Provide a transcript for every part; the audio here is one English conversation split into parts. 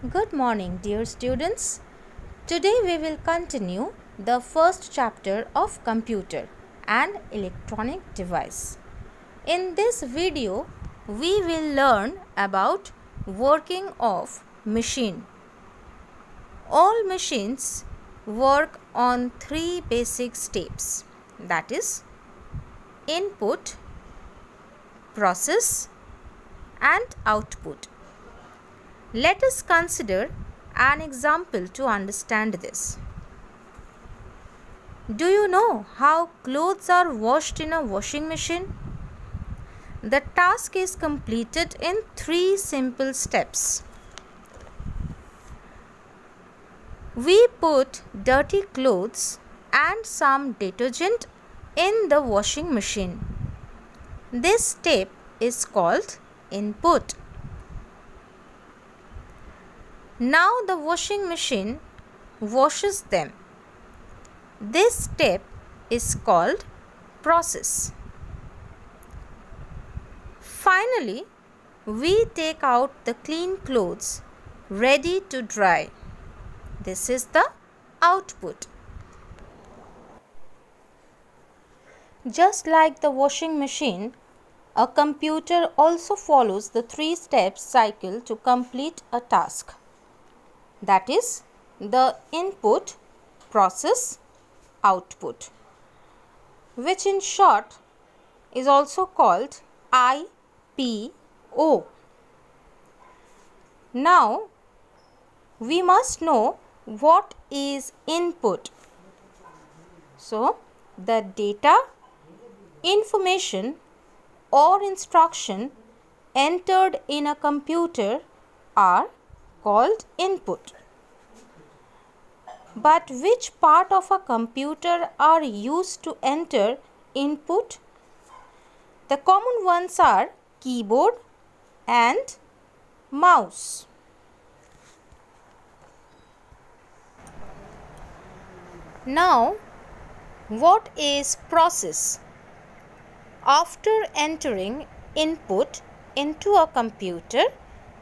Good morning, dear students. Today we will continue the first chapter of computer and electronic device. In this video, we will learn about working of machine. All machines work on three basic steps, that is input, process and output. Let us consider an example to understand this. Do you know how clothes are washed in a washing machine? The task is completed in three simple steps. We put dirty clothes and some detergent in the washing machine. This step is called input. Now the washing machine washes them. This step is called process. Finally, we take out the clean clothes ready to dry. This is the output. Just like the washing machine, a computer also follows the three-step cycle to complete a task. That is the input, process, output, which in short is also called IPO. Now, we must know what is input. So, the data, information or instruction entered in a computer are called input. But which part of a computer are used to enter input? The common ones are keyboard and mouse. Now, what is process? After entering input into a computer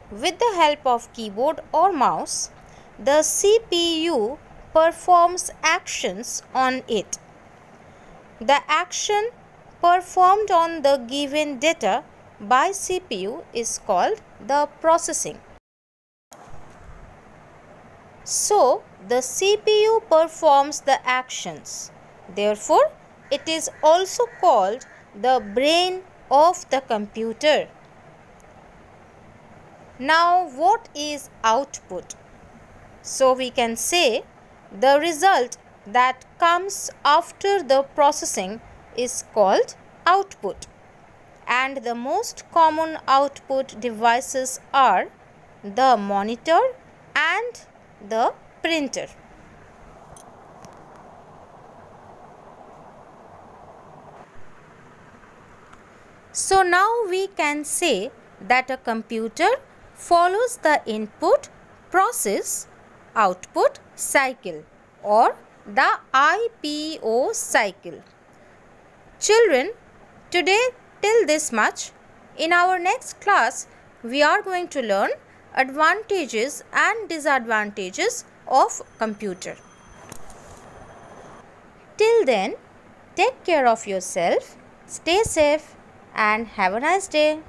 with the help of keyboard or mouse, the CPU performs actions on it. The action performed on the given data by CPU is called the processing. So, the CPU performs the actions. Therefore, it is also called the brain of the computer. Now, what is output? So, we can say the result that comes after the processing is called output. And the most common output devices are the monitor and the printer. So, now we can say that a computer follows the input, process, output cycle or the IPO cycle. Children, today till this much. In our next class, we are going to learn advantages and disadvantages of computer. Till then, take care of yourself, stay safe and have a nice day.